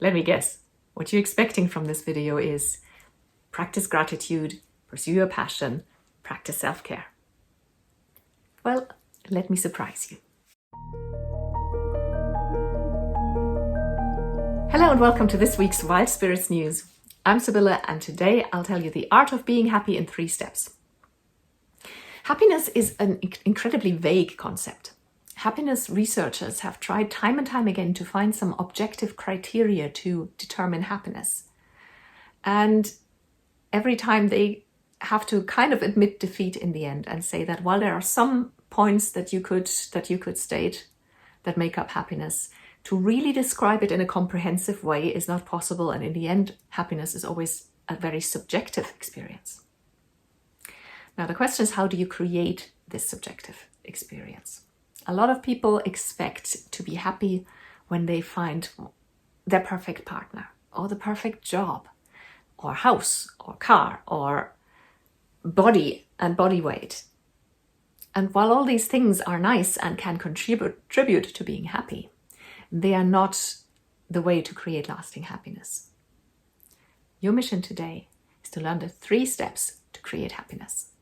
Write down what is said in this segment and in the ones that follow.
Let me guess. What you're expecting from this video is practice gratitude, pursue your passion, practice self-care. Well, let me surprise you. Hello and welcome to this week's Wild Spirits News. I'm Sibylla and today I'll tell you the art of being happy in 3 steps. Happiness is an incredibly vague concept. Happiness researchers have tried time and time again to find some objective criteria to determine happiness. And every time they have to kind of admit defeat in the end and say that while there are some points that you could state that make up happiness, to really describe it in a comprehensive way is not possible, and in the end, happiness is always a very subjective experience. Now, the question is, how do you create this subjective experience? A lot of people expect to be happy when they find their perfect partner, or the perfect job, or house, or car, or body and body weight. And while all these things are nice and can contribute to being happy, they are not the way to create lasting happiness. Your mission today is to learn the 3 steps to create happiness.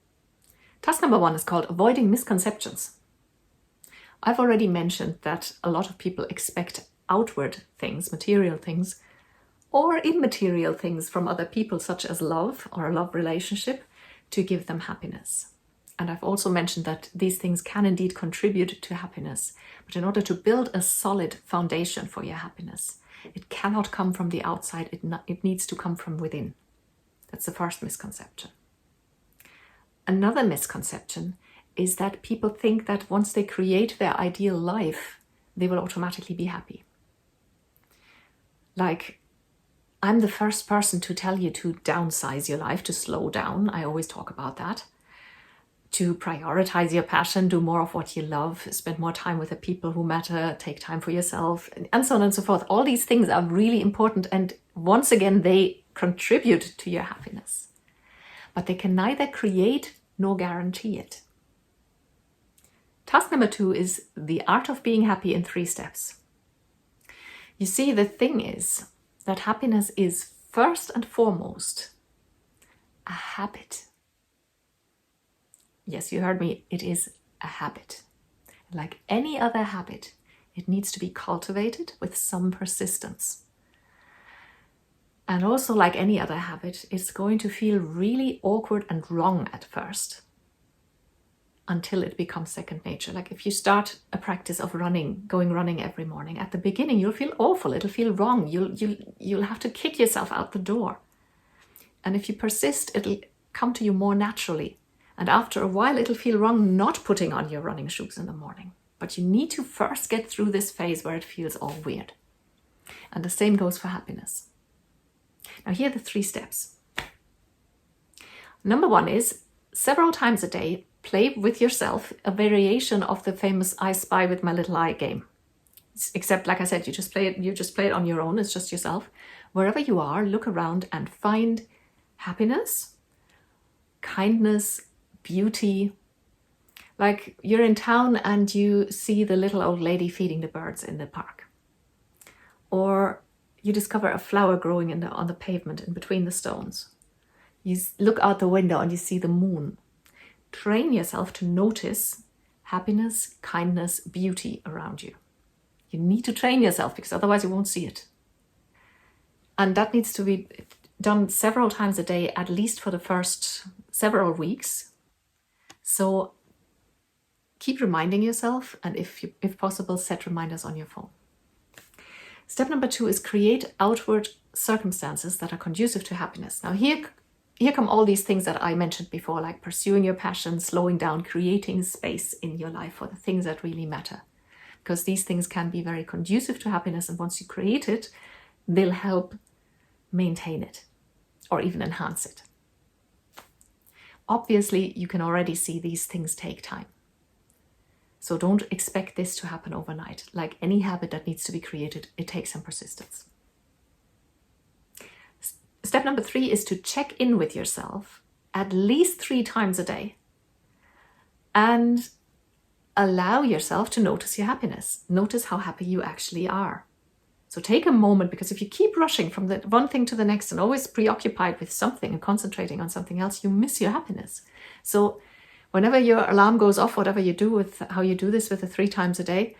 Task number 1 is called avoiding misconceptions. I've already mentioned that a lot of people expect outward things, material things, or immaterial things from other people, such as love or a love relationship, to give them happiness. And I've also mentioned that these things can indeed contribute to happiness. But in order to build a solid foundation for your happiness, it cannot come from the outside, it needs to come from within. That's the first misconception. Another misconception is that people think that once they create their ideal life, they will automatically be happy. Like, I'm the first person to tell you to downsize your life, to slow down. I always talk about that. To prioritize your passion, do more of what you love, spend more time with the people who matter, take time for yourself, and so on and so forth. All these things are really important, and once again, they contribute to your happiness. But they can neither create nor guarantee it. Task number 2 is the art of being happy in 3 steps. You see, the thing is that happiness is first and foremost a habit. Yes, you heard me, it is a habit. Like any other habit, it needs to be cultivated with some persistence. And also, like any other habit, it's going to feel really awkward and wrong at first until it becomes second nature. Like if you start a practice of going running every morning, at the beginning you'll feel awful, it'll feel wrong, you'll have to kick yourself out the door. And if you persist, it'll come to you more naturally. And after a while, it'll feel wrong not putting on your running shoes in the morning. But you need to first get through this phase where it feels all weird. And the same goes for happiness. Now, here are the 3 steps. Number 1 is, several times a day, play with yourself a variation of the famous I Spy with My Little Eye game. Except, like I said, you just play it on your own, it's just yourself. Wherever you are, look around and find happiness, kindness, beauty. Like you're in town and you see the little old lady feeding the birds in the park. Or you discover a flower growing on the pavement in between the stones. You look out the window and you see the moon. Train yourself to notice happiness, kindness, beauty around you. You need to train yourself because otherwise you won't see it. And that needs to be done several times a day, at least for the first several weeks. So keep reminding yourself, and if possible, set reminders on your phone. Step number 2 is create outward circumstances that are conducive to happiness. Now here come all these things that I mentioned before, like pursuing your passion, slowing down, creating space in your life for the things that really matter. Because these things can be very conducive to happiness, and once you create it, they'll help maintain it or even enhance it. Obviously, you can already see these things take time. So don't expect this to happen overnight. Like any habit that needs to be created, it takes some persistence. Step number 3 is to check in with yourself at least 3 times a day and allow yourself to notice your happiness. Notice how happy you actually are. So take a moment, because if you keep rushing from the one thing to the next and always preoccupied with something and concentrating on something else, you miss your happiness. So whenever your alarm goes off, whatever you do with how you do this with the 3 times a day,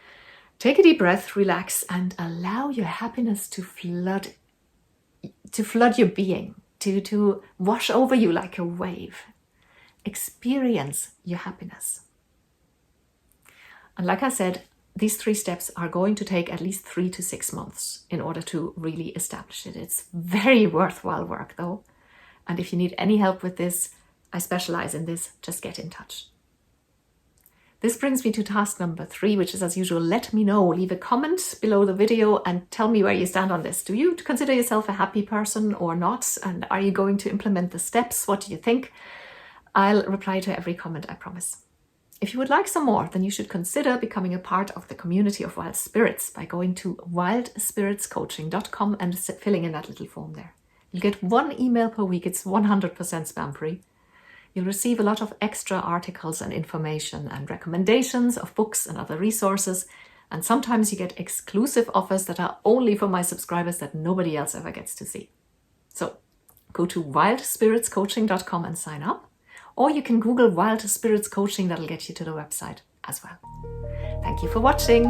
take a deep breath, relax, and allow your happiness to flood your being, to wash over you like a wave. Experience your happiness. And like I said, these 3 steps are going to take at least 3 to 6 months in order to really establish it. It's very worthwhile work though. And if you need any help with this, I specialize in this, just get in touch. This brings me to task number 3, which is as usual, let me know. Leave a comment below the video and tell me where you stand on this. Do you consider yourself a happy person or not? And are you going to implement the steps? What do you think? I'll reply to every comment, I promise. If you would like some more, then you should consider becoming a part of the community of Wild Spirits by going to wildspiritscoaching.com and filling in that little form there. You'll get 1 email per week. It's 100% spam free. You'll receive a lot of extra articles and information and recommendations of books and other resources. And sometimes you get exclusive offers that are only for my subscribers that nobody else ever gets to see. So go to wildspiritscoaching.com and sign up. Or you can Google Wild Spirits Coaching, that'll get you to the website as well. Thank you for watching.